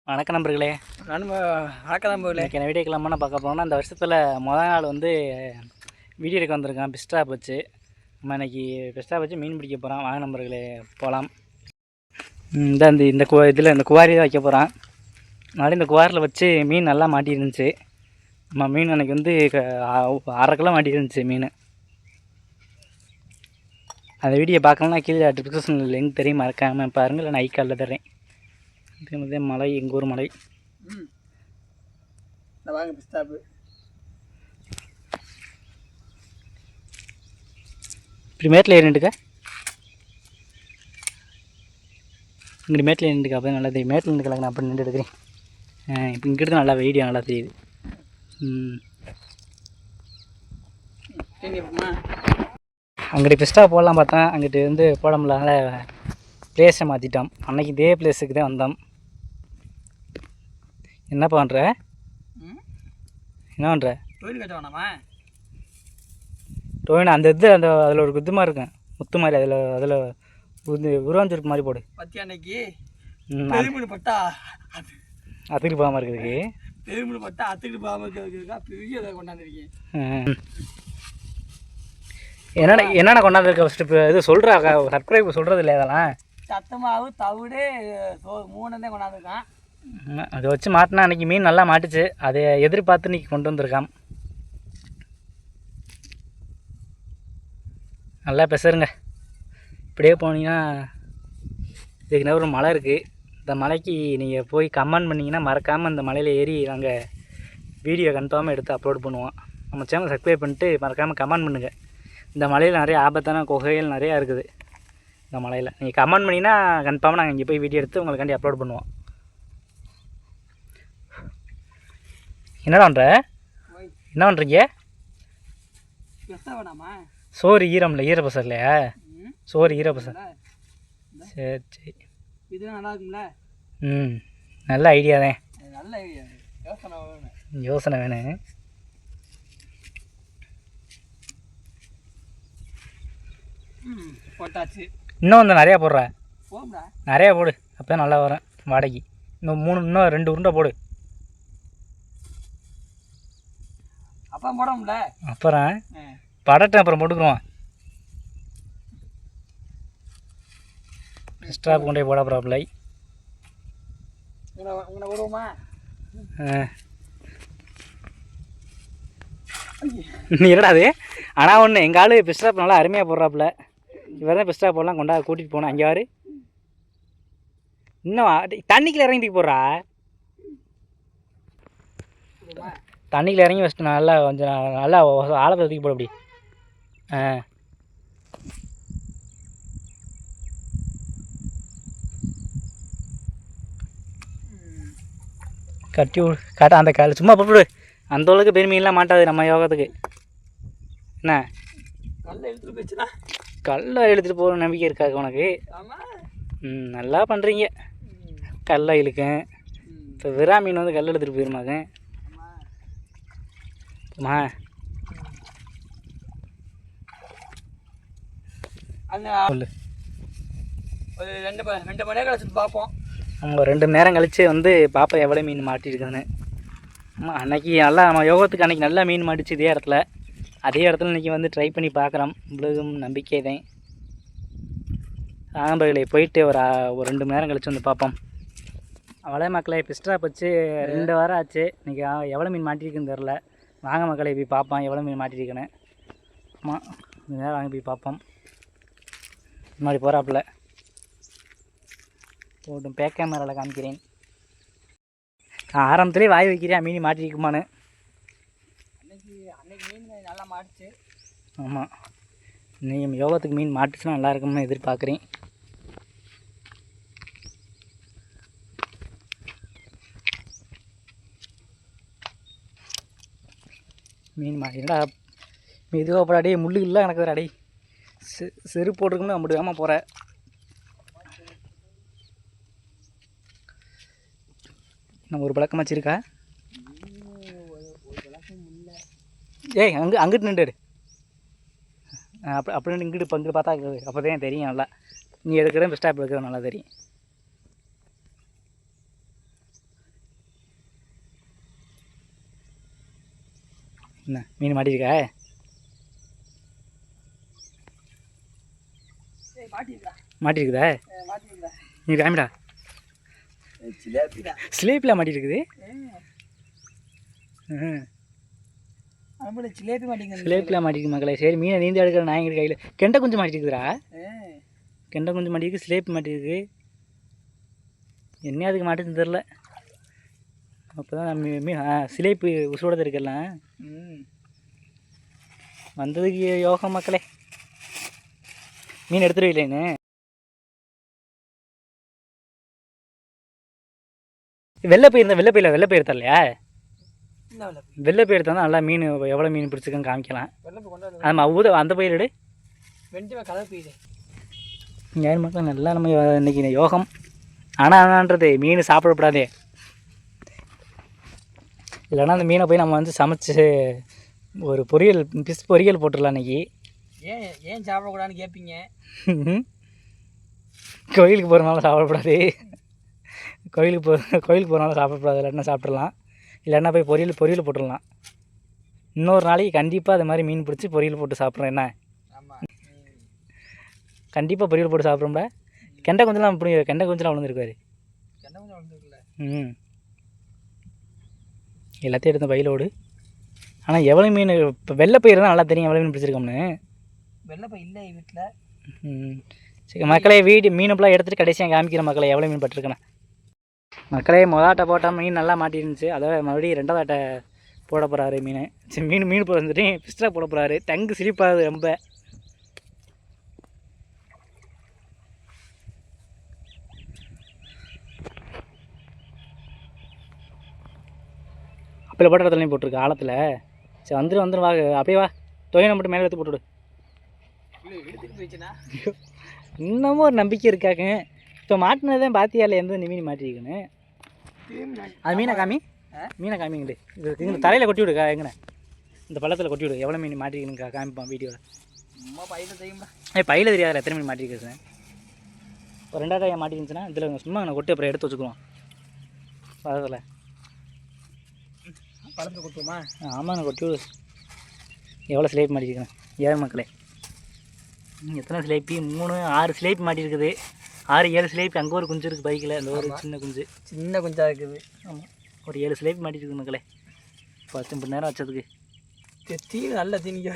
வணக்கம் நண்பர்களே. வணக்கம் நண்பர்களே. என்ன வீடியோ கிளம்பான பார்க்க போனோம்னா, இந்த வருஷத்தில் முதல் நாள் வந்து வீடியோ எடுக்க வந்திருக்கான் பிஸ்டாப் வச்சு. நம்ம இன்றைக்கி பிஸ்டாப் வச்சு மீன் பிடிக்க போகிறோம். வாங்க நண்பர்களே போகலாம். இந்த இதில் இந்த குவாரி தான் வைக்க போகிறான். மறுபடியும் இந்த குவாரியில் வச்சு மீன் நல்லா மாட்டிருந்துச்சு. நம்ம மீன் அன்றைக்கி வந்து 1/2 கிலோ மாட்டிருந்துச்சு மீன். அந்த வீடியோ பார்க்கணுன்னா கீழே டிஸ்கிரிப்ஷனில் லிங்க் தெரியும், மறக்காமல் பாருங்கள். இல்லை நான் ஐக்காலில் தர்றேன். இது மலை, எங்கள் ஊர் மலை. வாங்க பிஸ்டாப்பு. இப்படி மேட்டில் ஏறிண்டுக்கா, இங்கிட்டு மேட்டில் ஏறிண்டுக்கா. அப்போ நல்லா தெரியும். மேட்டில் இருந்து கலக்கு நான் அப்படி நின்று எடுக்கிறேன். இப்போ இங்கிட்டு நல்லா வீடியோ நல்லா தெரியுது. அங்கிட்டு பிஸ்டாப் போடலாம் பார்த்தேன். அங்கிட்டு வந்து போட முடியல, பிளேஸை மாற்றிட்டோம். அன்றைக்கி இதே பிளேஸுக்கு தான் வந்தோம். என்ன பண்ணுற? என்ன பண்ணுற? டொயின் கட்ட வேணாமா? டொயின் அந்த இது, அந்த அதில் ஒரு குத்து மாதிரி இருக்கும், முத்து மாதிரி. அதில் உருவாஞ்சிருப்பு மாதிரி போடு. பற்றி அன்னைக்கு பெருமீன் பட்டா அத்துக்கிட்டு போகாமல் இருக்கிறதுக்கு, பெருமீன் பட்டா அத்துக்கிட்டு போகாமல் இருக்கிறதுக்கா பெரிய இதை கொண்டாந்துருக்கேன். என்னென்ன கொண்டாந்துருக்க ஃபஸ்ட்டு? இப்போ இது சொல்கிறா, சப்ஸ்கிரைப் சொல்கிறது இல்லை. அதெல்லாம் சத்தமாவு தவிடு 3 தான் கொண்டாந்துருக்கான். அதை வச்சு மாட்டினா அன்றைக்கி மீன் நல்லா மாட்டுச்சு. அதை எதிர்பார்த்து இன்றைக்கி கொண்டு வந்திருக்கான். நல்லா பெசருங்க. இப்படியே போனீங்கன்னா இதுக்கு ஒரு மலை இருக்குது. இந்த மலைக்கு நீங்கள் போய் கமெண்ட் பண்ணிங்கன்னா மறக்காமல் அந்த மலையில் ஏறி நாங்கள் வீடியோ கன்ஃபார்மாக எடுத்து அப்லோட் பண்ணுவோம். நம்ம சேனல் சப்ஸ்கிரைப் பண்ணிட்டு மறக்காமல் கமெண்ட் பண்ணுங்கள். இந்த மலையில் நிறைய ஆபத்தான குகைகள் நிறையா இருக்குது. இந்த மலையில் நீங்கள் கமெண்ட் பண்ணிங்கன்னா கன்ஃபார்மாக நாங்கள் இங்கே போய் வீடியோ எடுத்து உங்களுக்காண்டி அப்லோட் பண்ணுவோம். என்ன பண்ணுற? என்ன பண்ணுறீங்க? சோறு ஈரம்ல, ஈரப்பசர் இல்லையா? சோறு ஈரப்பசர். சரி சரி, இது நல்லா இருக்கும்ல. நல்ல ஐடியா தான். நல்ல ஐடியா, யோசனை வேணும். போட்டாச்சு. இன்னும் வந்து நிறையா போடுற, போடா நிறையா போடு, அப்போ தான் நல்லா வரும் வாடகைக்கு. இன்னும் 2 உருண்டை போடு. அப்போ போடணும்ல. அப்புறம் படட்டும், அப்புறம் போட்டுக்குருவான். ஸ்டாப் கொண்டே போட ப்ராப்ளை. உங்களை விடுவோமா? நீ என்னடா அது? ஆனால் ஒன்று, எங்கள் ஆள் பிஸ்டாப் நல்லா அருமையாக போடுறாப்புல. இவர் தான் பிஸ்டாப் போடலாம் கொண்டா கூட்டிகிட்டு போனேன். அங்கே யார் இன்னும் தண்ணிக்குள்ள இறங்கி போடுறா. தண்ணிக்குள்ள இறங்கி ஃபஸ்ட்டு நல்லா கொஞ்சம் நல்லா ஆழத்தை தூக்கி போட. அப்படி கட்டி காட்ட அந்த காலை சும்மா போட்டு. அந்த அளவுக்கு பெருமையெல்லாம் மாட்டாது நம்ம யோகத்துக்கு. என்ன கல்லை எடுத்துகிட்டு போகிற நம்பிக்கை இருக்காது உனக்கு? நல்லா பண்ணுறீங்க. கல்லை இழுக்கேன். இப்போ விரா மீன் வந்து கல் எடுத்துகிட்டு போயிருமாங்க. சொல்லு. ஒரு 2 மணி நேரம் கழிச்சு பார்ப்போம். அவங்க 2 மணி நேரம் கழிச்சு வந்து பார்ப்போம் எவ்வளோ மீன் மாட்டிருக்குதுன்னு. ஆமாம், அன்றைக்கி நல்லா நம்ம யோகத்துக்கு அன்றைக்கி நல்லா மீன் மாட்டிச்சு இதே இடத்துல. அதே இடத்துல இன்றைக்கி வந்து ட்ரை பண்ணி பார்க்குறோம். இவ்வளவும் நம்பிக்கை தான். ஆம்பளை போயிட்டு ஒரு 2 மணி நேரம் கழிச்சு வந்து பார்ப்போம். அவ்வளோ மக்களை பிஸ்டாப் வச்சு 2 வாரம் ஆச்சு. இன்றைக்கி எவ்வளோ மீன் மாட்டிருக்குன்னு தெரில. வாங்க மக்களை போய் பார்ப்போம் எவ்வளோ மீன் மாட்டிருக்குன்னு. ஆமாம், இந்த நேரம் வாங்கி போய் பார்ப்போம். இந்த மாதிரி போகிறாப்புல போட்டும். பேக் கேமராவில் காமிக்கிறேன். ஆரம்பத்துலேயே வாய் வைக்கிறேன் மீன் மாட்டிருக்குமான்னு. அன்னைக்கு மீன் நல்லா மாட்டுச்சு. ஆமாம், நீங்கள் யோகத்துக்கு மீன் மாட்டுச்சுன்னா நல்லா இருக்கும்னு எதிர்பார்க்குறேன். மீன் மாட்டினா மெதுவாக போட. அடையே முள்ளு இல்லை எனக்கு வேறு. அடை செருப்பு போட்டிருக்குன்னு அப்படி வேமா போகிறேன். நம்ம ஒரு பழக்கம் வச்சுருக்கா? ஏய் அங்கிட்டு நின்றுடு. அப்படி இங்கிட்டு இப்போ இங்கிட்டு பார்த்தா அப்போ தான் தெரியும் நல்லா. நீ எடுக்கிற பெஸ்ட்டாக எடுக்கிற நல்லா தெரியும். என்ன மீன் மாட்டியிருக்கா? மாட்டியிருக்குதா? நீ காமிடா. சிலேப்பில் மாட்டியிருக்குது. சிலேப்பில் மாட்டிருக்கு மக்களே. சரி மீனை நீந்தி எடுக்கிற நாயங்க கையில் கெண்டை குஞ்சு மாட்டிருக்குதுடா. கெண்டை குஞ்சு மாட்டிருக்கு, சிலேப்பு மாட்டிருக்கு. என்ன அதுக்கு மாட்டுன்னு தெரில. அப்போ தான் மீன் சிலேப்பு உசுரோடு இருக்கலாம். வந்ததுக்கு யோகம் மக்களே. மீன் எடுத்துகிட்டு இல்லைன்னு வெள்ளை பயிர் தரலையா? வெள்ளை பயிர் தந்தால் நல்லா மீன் எவ்வளோ மீன் பிடிச்சிருக்குன்னு காமிக்கலாம். ஆமாம் அந்த பயிர் எடு. யார் மக்கள் நல்லா நம்ம இன்றைக்கி யோகம். ஆனான்றது மீன் சாப்பிடக்கூடாதே. இல்லைன்னா அந்த மீனை போய் நம்ம வந்து சமைச்சு ஒரு பொரியல் பிஸ் பொரியல் போட்டுடலாம் இன்றைக்கி. ஏன் சாப்பிடக்கூடாதுன்னு கேட்பீங்க. கோயிலுக்கு போகிறனால சாப்பிடக்கூடாது. கோயிலுக்கு போகிறனால சாப்பிடக்கூடாது. இல்லைன்னா சாப்பிட்றலாம். இல்லைன்னா போய் பொரியல் போட்டுடலாம். இன்னொரு நாளைக்கு கண்டிப்பாக அது மாதிரி மீன் பிடிச்சி பொரியல் போட்டு சாப்பிட்றோம். என்ன கண்டிப்பாக பொரியல் போட்டு சாப்பிட்றோம்ல. கெண்டை கொஞ்சம்லாம் இப்படி கெண்டை கொஞ்சம்லாம் விழுந்துருக்காரு. எல்லாத்தையும் எடுத்த பயிலோடு. ஆனால் எவ்வளோ மீன் இப்போ வெள்ளை பயிர் தான் நல்லா தெரியும் எவ்வளோ மீன் பிடிச்சிருக்கோம்னு. வெள்ளை பயிர் இல்லை வீட்டில். சரி மக்களே, மீன் ஃபுல்லாக எடுத்துகிட்டு கடைசியாக காமிக்கிற மக்களே எவ்வளோ மீன் பட்டிருக்கேண்ணா. மக்களே மொதாட்டை போட்டால் மீன் நல்லா மாட்டிருந்துச்சு. அதை மறுபடியும் ரெண்டாவது ஆட்டை போட போகிறாரு மீன். சரி மீன் போட வந்துட்டு ஃபிஸ்டாக போட போகிறாரு. டங்கு சிரிப்பாகுது ரொம்ப. அப்போ போட்ட இடத்துலையும் போட்டிருக்கு ஆழத்தில். சரி வந்துடும் வா. அப்படியே வா, தொகையை மட்டும் மேலே எடுத்து போட்டுவிடு. இன்னமும் ஒரு நம்பிக்கை இருக்காங்க. இப்போ மாட்டினதான் பாத்தியால எந்த மீன் மாட்டிருக்குன்னு. அது மீனை காமிங்கட்டு. இது இந்த தலையில் கொட்டி விடுக்கா. எங்கண்ணே இந்த பள்ளத்தில் கொட்டி விடு. எவ்வளோ மீன் மாட்டிருக்குன்னு காமிப்பான் வீடியோவில். பையில் தெரியாதுல எத்தனை மீன் மாட்டிருக்கு சார். ஒரு 2000 மாட்டிருந்துச்சுன்னா இதில் சும்மா நான் கொட்டி அப்புறம் எடுத்து வச்சுக்குவோம் பள்ளத்தில். பழத்தை கொட்டுவோமா? ஆமாண்ணா கொட்டி விடு. எவ்வளோ சிலேபி மாட்டிருக்கேன் ஏழு மக்களே. எத்தனை சிலேபி? 6 சிலேபி மாட்டிருக்குது. 6-7 சிலேபி. அங்கே ஒரு குஞ்சு இருக்குது பைக்கில். அந்த ஒரு சின்ன குஞ்சாக இருக்குது. ஆமாம், ஒரு 7 சிலேபி மாட்டிருக்குது மக்களே. 10 மணி நேரம் வச்சதுக்கு தீனி நல்லா திணிக்க.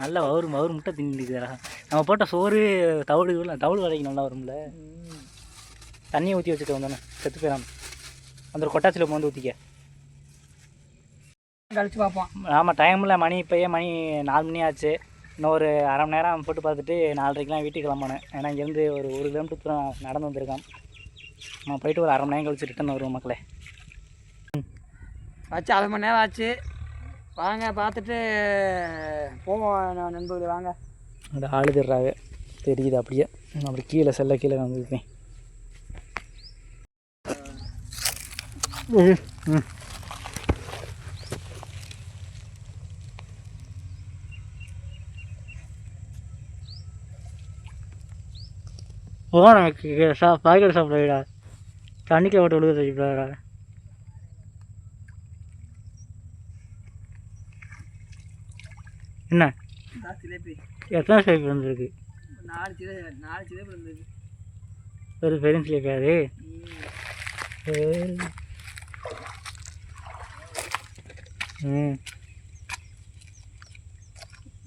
நல்லா வவுறு முட்டை திணிக்குதுடா. நம்ம போட்ட சோறு தவிடு வரைக்கும் நல்லா வரும்ல. தண்ணியை ஊற்றி வச்சுட்டு வந்தோன்னே செத்து போயிடாம அந்த ஒரு கொட்டாச்சியில் வந்து ஊற்றிக்க கழிச்சு பார்ப்போம். ஆமாம் டைமில் மணி 4 மணி ஆச்சு. இன்னும் ஒரு அரை மணி நேரம் போட்டு பார்த்துட்டு 4:30க்கெலாம் வீட்டுக்கு கிளம்பணும். ஏன்னா இங்கேருந்து ஒரு 1 கிலோமீட்டர் தூரம் நடந்து வந்திருக்கான். நம்ம போயிட்டு ஒரு அரை மணி நேரம் கழிச்சு ரிட்டன் வருவோம் மக்களே. ஆச்சு 1/2 மணி நேரம் ஆச்சு. வாங்க பார்த்துட்டு போவோம் நண்பர்கள். வாங்க. அந்த ஆளு தர்றாங்க தெரியுது. அப்படியே அப்படி கீழே கீழே வந்துருக்கேன். பாக்கெட் சாப்பிட்றா. தண்ணிக்கு போட்டு விழுக வச்சுட்டாரா. என்ன எத்தனை சிலேபி வந்துருக்கு? 4 சிலேபி வந்துருக்கு. ஒரு பெரும் சிலேபி அது.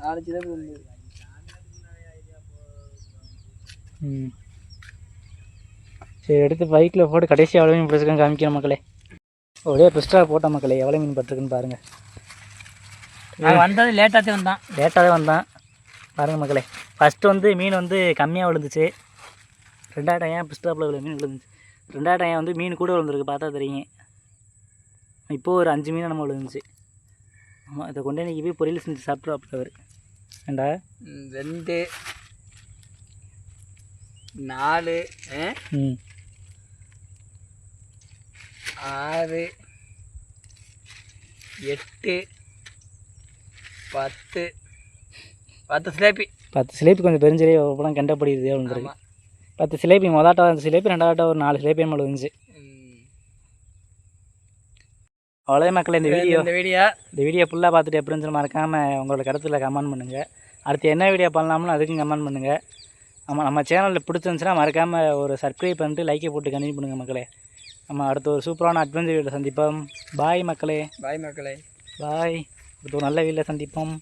4 சிலேபி வந்துருக்கு. சரி எடுத்து பைக்கில் போட்டு கடைசி எவ்வளோ மீன் பிடிச்சிருக்கேன்னு காமிக்கிற மக்களே. ஒரே பெஸ்ட்டாக போட்ட மக்களே எவ்வளோ மீன் பட்டிருக்குன்னு பாருங்கள். நான் வந்தது லேட்டாக வந்தான் பாருங்கள் மக்களே. ஃபஸ்ட்டு வந்து மீன் வந்து கம்மியாக விழுந்துச்சு. 2ஆயிரம் ஏன் பிஸ்டாப்பில் இவ்வளோ மீன் விழுந்துச்சு. 2ஆயிரம் ஏன் வந்து மீன் கூட விழுந்துருக்கு பார்த்தா தெரியுங்க. இப்போது ஒரு 5 மீன் நம்ம விழுந்துச்சு. ஆமாம் இதை கொண்டு இன்றைக்கி போய் பொரியல் செஞ்சு சாப்பிட்றோம். அப்படி அவர் ஏண்டா 2 4 6 8 10 சிலேபி. 10 சிலேபி கொஞ்சம் பெருஞ்சிலேயே அப்புறம் கண்டப்படுது விழுந்துருக்கு. 10 சிலேபி மொதாட்டா 5 சிலேபி 2ஆவட்டா ஒரு 4 சிலேபி மேலே விழுந்துச்சு. அவ்வளோதான் மக்களே இந்த வீடியோ. இந்த வீடியோ ஃபுல்லாக பார்த்துட்டு எப்படின்னு சொல்லி மறக்காமல் உங்களோட கருத்தில் கமெண்ட் பண்ணுங்கள். அடுத்து என்ன வீடியோ பண்ணலாம்னு அதுக்கும் கமெண்ட் பண்ணுங்கள். நம்ம சேனலில் பிடிச்சிருந்துச்சுன்னா மறக்காமல் ஒரு சப்ஸ்கிரைப் பண்ணிட்டு லைக்கை போட்டு கண்டினியூ பண்ணுங்கள் மக்களே. நம்ம அடுத்த ஒரு சூப்பரான அட்வென்ச்சர் வீடியோ சந்திப்போம். பாய் மக்களே. பாய் மக்களே. பாய். அடுத்த ஒரு நல்ல வீடியோவில் சந்திப்போம்.